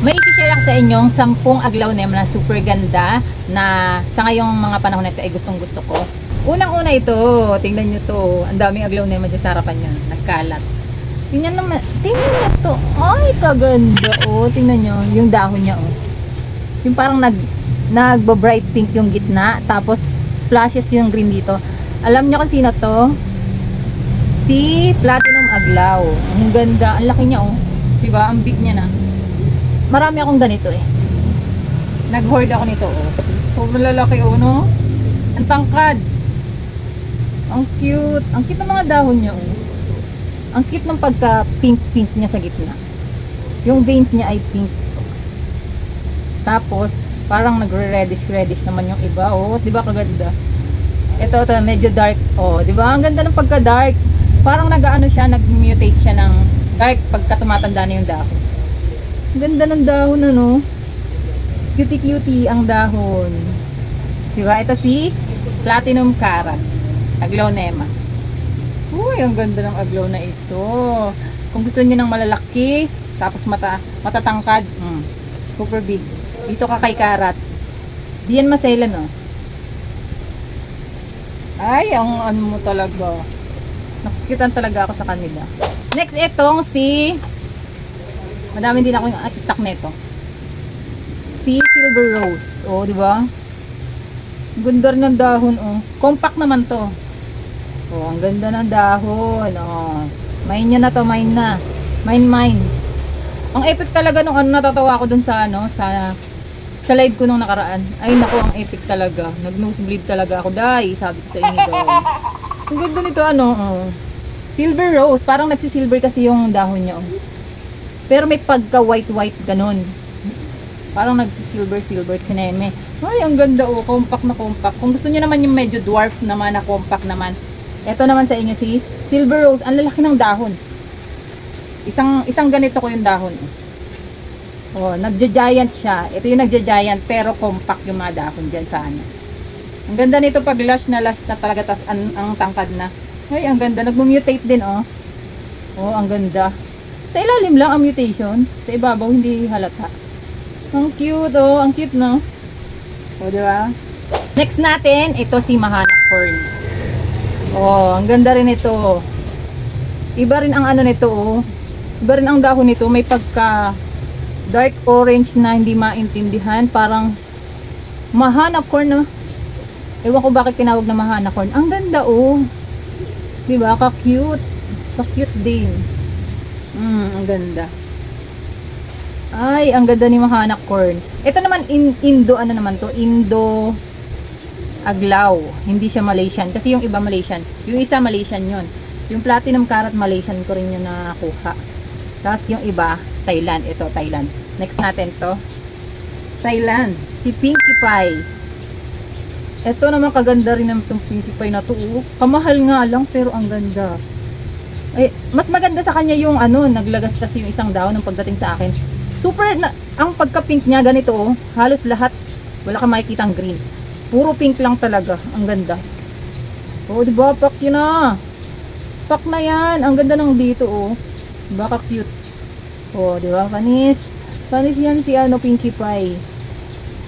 May i-share ako sa inyong 10 aglaonem na super ganda na sa ngayong mga panahon na ito ay gustong gusto ko. Unang-una ito, tingnan nyo to. Ang daming aglaonem dyan sa harapan niya. Nagkalat. Tingnan naman. Tingnan nyo to. Ay, kaganda. Oh, tingnan nyo. Yung dahon niya. Oh. Yung parang nagba-bright pink yung gitna. Tapos splashes yung green dito. Alam nyo kung sino to? Si Platinum Aglaw. Ang ganda. Ang laki niya. Oh. Diba? Ang big niya na. Marami akong ganito eh. Nag-hoard ako nito. Oh. Sobrang lalaki. Oh, no? Ang tangkad. Ang cute. Ang cute ng mga dahon niya. Oh. Ang cute ng pagka-pink-pink niya sa gitna. Yung veins niya ay pink. Tapos, parang nagre-reddish naman yung iba. Oh, di ba kaganda? Ito, medyo dark. Oh, di ba? Ang ganda ng pagka-dark. Parang nag-ano siya, nag-mutate siya ng dark pagka tumatanda na yung dahon. Ang ganda ng dahon, ano? Cutie-cutie ang dahon. Di ba? Ito si Platinum Carat. Aglaonema. Uy, ang ganda ng aglaw na ito. Kung gusto niyo ng malalaki, tapos matatangkad, super big. Dito ka kay Carat. Diyan maselan, oh. Ay, ang ano mo talaga. Nakikitan talaga ako sa kanila. Next, itong si madami din ako yung stock nito. Si Silver Rose. Oh, di ba? Ganda rin ng dahon, oh. Compact naman to. Oh, ang ganda ng dahon. Oh. Mine nyo na to, mine na. Mine. Ang epic talaga nung ano, natatawa ako dun sa ano, sa live ko nung nakaraan. Ay naku, ang epic talaga. Nag-nosebleed talaga ako. Dahil, sabi ko sa inyo daw. Ang ganda nito, ano, oh. Silver Rose. Parang nagsisilver kasi yung dahon niya, oh. Pero may pagka white ganun. Parang nagsisilver kineme. Ay, ang ganda, oh. Compact na compact. Kung gusto niyo naman yung medyo dwarf naman na compact naman, ito naman sa inyo si Silver Rose. Ang lalaki ng dahon. Isang ganito ko yung dahon. Oh, nagja-giant siya. Ito yung nagja-giant pero compact yung mga dahon dyan sa ano. Ang ganda nito pag lush na talaga, tas ang tangkad na. Ay, ang ganda. Nag-mutate din, oh. Oh, ang ganda. Sa ilalim lang ang mutation. Sa ibabaw hindi halata. Ang cute, oh. Ang cute, no? Oh, diba? Next natin, ito si Mahana Corn. Oh, ang ganda rin ito. Iba rin ang ano nito, oh. Iba rin ang dahon nito. May pagka dark orange na hindi maintindihan. Parang Mahana Corn, no? Ewan ko bakit tinawag na Mahana Corn. Ang ganda, oh. Diba? Ka-cute. Ka-cute din. Ang ganda. Ay, ang ganda ni Mahana Corn. Ito naman, Indo, ano naman to? Indo Aglaw. Hindi siya Malaysian. Kasi yung iba Malaysian. Yung isa Malaysian yon. Yung Platinum Carat Malaysian ko rin yung nakuha. Tapos yung iba, Thailand. Ito, Thailand. Next natin to. Thailand. Si Pinkie Pie. Ito naman kaganda rin naman itong Pinkie Pie na to. Kamahal nga lang pero ang ganda. Ay, mas maganda sa kanya yung ano, naglagas kasi yung isang dahon ng pagdating sa akin. Super, ang pagka-pink niya ganito, oh, halos lahat, wala ka makikita ang green. Puro pink lang talaga. Ang ganda. Oh, diba? Pak yun na. Pak na yan. Ang ganda ng dito, oh. Diba? Ka-cute. Oh, diba? Panis. Panis yan si ano, Pinkie Pie.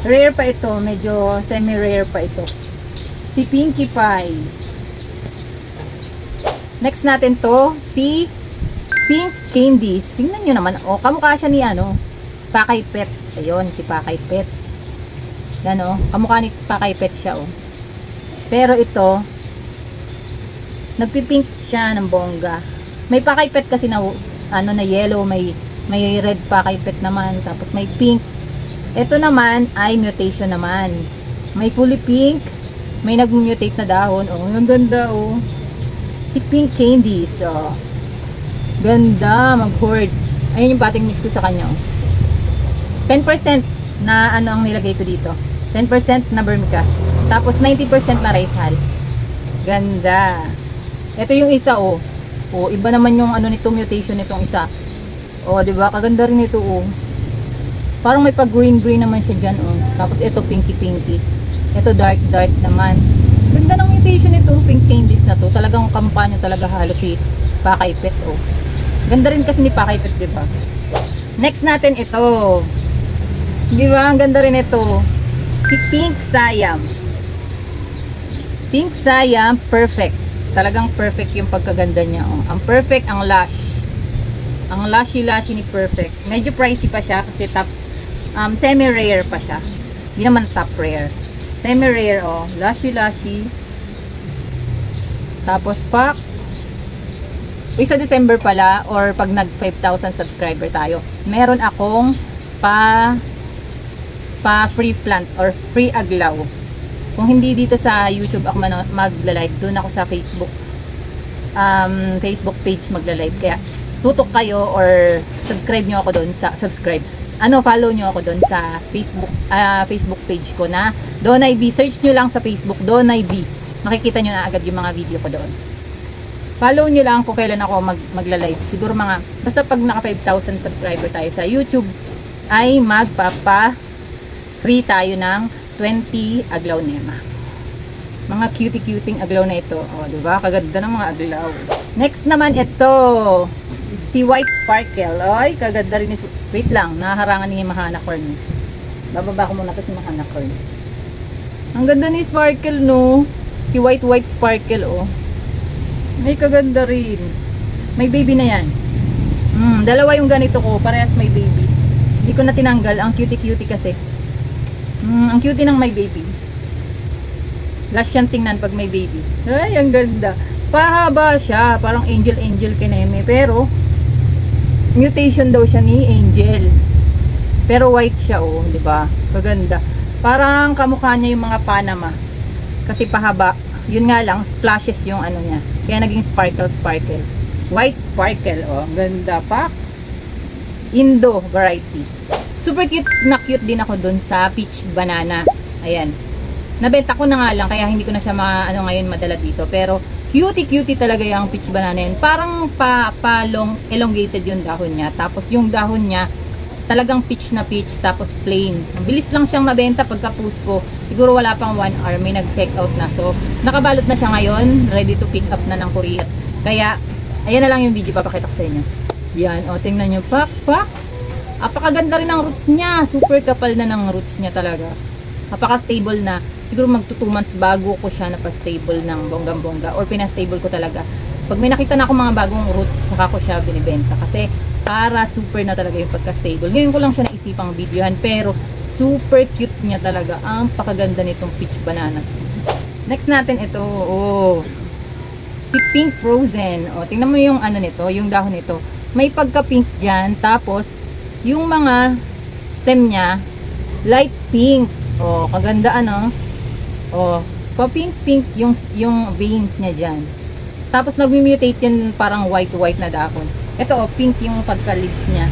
Rare pa ito. Medyo semi-rare pa ito. Si Pinkie Pie. Next natin to, si Pink Candies. Tingnan nyo naman. Oh, kamukha siya ni ano, Pakay Pet. Ayun, si Pakay Pet. Yan, oh. Kamukha ni Pakay Pet siya, oh. Pero ito, nagpipink siya ng bongga. May Pakay Pet kasi na, ano, na yellow. May red Pakay Pet naman. Tapos may pink. Ito naman ay mutation naman. May fully pink. May nag-mutate na dahon. Oh, ang ganda, oh. Si Pink Candies, oh. Ganda, mag-hoard. Ayun yung potting mix ko sa kanya, oh. 10% na ano ang nilagay ko dito. 10% na vermicast. Tapos 90% na rice hull. Ganda. Ito yung isa, oh. Oh, iba naman yung ano nito, mutation nitong isa. Oh, 'di ba? Kaganda rin ito, oh. Parang may pag-green naman siya diyan, oh. Tapos ito pinky. Ito dark naman. Ganda ng mutation nito, Pink Candies na to. Talagang kampanya talaga halos si Pakay Pet, oh. Ganda rin kasi ni Pakay Pet, 'di ba? Next natin ito. Di ba? Ang ganda rin ito. Si Pink Siam. Pink Siam, perfect. Talagang perfect yung pagkaganda niya. Oh. Ang perfect, ang lash. Ang lashy-lashy ni perfect. Medyo pricey pa siya kasi top, semi-rare pa siya. Hindi naman top rare. Semi-rare, oh. Lashy-lashy. Tapos pack. Sa December pala, or pag nag 5,000 subscriber tayo, meron akong pa free plant or free aglaw. Kung hindi dito sa YouTube ako magla-live, doon ako sa Facebook Facebook page magla-live. Kaya tutok kayo or subscribe nyo ako doon sa follow nyo ako doon sa Facebook page ko na Donay B. Search nyo lang sa Facebook Donay B. Makikita nyo na agad yung mga video ko doon. Follow nyo lang kung kailan ako magla-live. Siguro basta pag naka 5,000 subscriber tayo sa YouTube, ay magpapa-free tayo ng 20 aglaw nema. Mga cutie-cuting aglaw na ito. O, diba? Kaganda ng mga aglaw. Next naman ito. Si White Sparkle. Ay, kaganda rin. Wait lang, naharangan ni Mahana Corn. Bababa ko muna ito si Mahana Corn. Ang ganda ni Sparkle, no? Si White Sparkle, oh. May kaganda rin. May baby na yan. Dalawa yung ganito ko. Parehas may baby. Hindi ko na tinanggal. Ang cutie-cutie kasi. Ang cutie ng may baby. Last yan tingnan pag may baby. Ay, ang ganda. Pahaba siya. Parang angel kineme. Pero, mutation daw siya ni Angel. Pero white siya, oh. Diba? Kaganda. Parang kamukha niya yung mga Panama. Kasi pahaba. Yun nga lang, splashes yung ano niya. Kaya naging sparkle. White Sparkle, oh. Ganda pa. Indo variety. Super cute din ako dun sa peach banana. Ayan. Nabenta ko na nga lang, kaya hindi ko na siya ngayon madala dito. Pero, cutie talaga yung peach banana yun. Parang elongated yung dahon niya. Tapos, yung dahon niya, talagang peach na peach, tapos plain. Mabilis lang siyang mabenta pagka-post ko. Siguro wala pang 1 hour, may nag-check out na. So, nakabalot na siya ngayon, ready to pick up na ng courier. Kaya, ayan na lang yung video, papakita ko sa inyo. Yan, o, tingnan nyo, pak. Apakaganda rin ang roots niya. Super kapal na ng roots niya talaga. Apaka-stable na. Siguro magto 2 months bago ko siya napastable ng bonggang-bongga. Or pinastable ko talaga. Pag may nakita na ako mga bagong roots, tsaka ko siya binibenta. Kasi para super na talaga yung pagka-stable. Ngayon ko lang siya naisipang videohan. Pero super cute niya talaga. Ang pakaganda nitong peach banana. Next natin ito. Oh, si Pink Frozen. O, tingnan mo yung ano nito, yung dahon nito. May pagka-pink dyan. Tapos, yung mga stem niya, light pink. O, kaganda ano. O, pa-pink yung veins niya dyan. Tapos, nagmi-mutate yan parang white na dahon. Ito, o, pink yung pagka-leaves niya.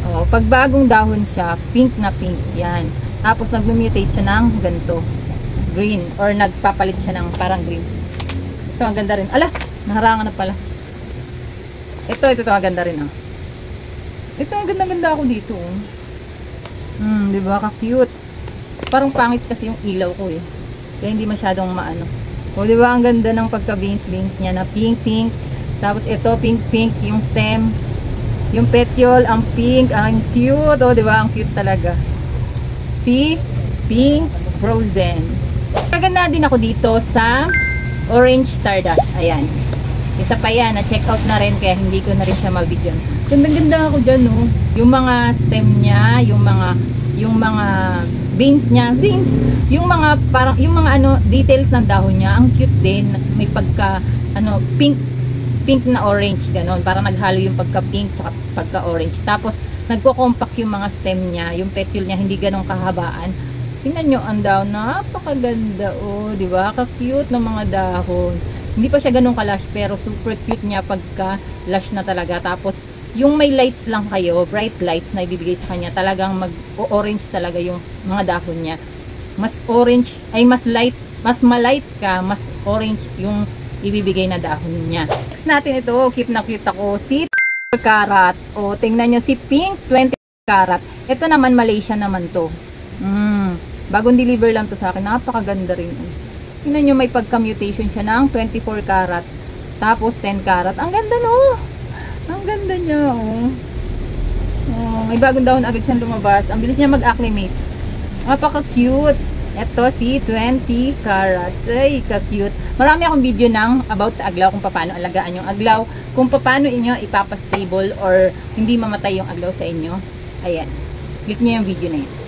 O, pag bagong dahon siya, pink na pink yan. Tapos, nagmi-mutate siya ng ganito. Green. Or nagpapalit siya ng parang green. Ito, ang ganda rin. Ala, naharangan na pala. Ito, ang ganda rin, oh. Ito, ang ganda-ganda ako dito, oh. Diba? Ka-cute. Parang pangit kasi yung ilaw ko, eh. Kaya hindi masyadong maano. O, diba? Ang ganda ng pagka-veins niya na pink. Tapos, ito, pink yung stem. Yung petiole, ang pink. Ang cute, oh. Diba? Ang cute talaga. Si Pink Frozen. Kaganda din ako dito sa Orange Stardust. Ayan. Isa pa yan, na-check out na rin, kaya hindi ko na rin siya mabigyan. Ganda ako dyan, no? Yung mga stem niya, yung mga veins niya, yung mga parang, yung mga ano, details ng dahon niya, ang cute din. May pagka, ano, pink na orange, ganon. Parang naghalo yung pagka-pink, tsaka pagka-orange. Tapos, nagko-compact yung mga stem niya, yung petiole niya, hindi ganong kahabaan. Tingnan nyo, ang dahon, napakaganda, oh, di ba? Ka-cute ng mga dahon. Hindi pa siya ganun ka-lush, pero super cute niya pagka-lush na talaga. Tapos, yung may lights lang kayo, bright lights na ibibigay sa kanya, talagang mag-orange talaga yung mga dahon niya. Mas orange, ay mas malight ka, mas orange yung ibibigay na dahon niya. Next natin ito, cute na cute ako, si 24 karat. O, tingnan nyo, si Pink 24 karat. Ito naman, Malaysia naman to. Bagong deliver lang to sa akin, napakaganda rin. Tingnan nyo, may pagka-mutation siya ng 24 karat. Tapos 10 karat. Ang ganda, no? Ang ganda niya, oh. Oh, may bagong dahon agad siyang lumabas. Ang bilis niya mag-acclimate. Napaka-cute. Ito si 20 carats. Ay, ka-cute. Marami akong video ng about sa aglaw, kung paano alagaan yung aglaw, kung paano inyo ipapastable or hindi mamatay yung aglaw sa inyo. Ayan. Click niyo yung video na yun.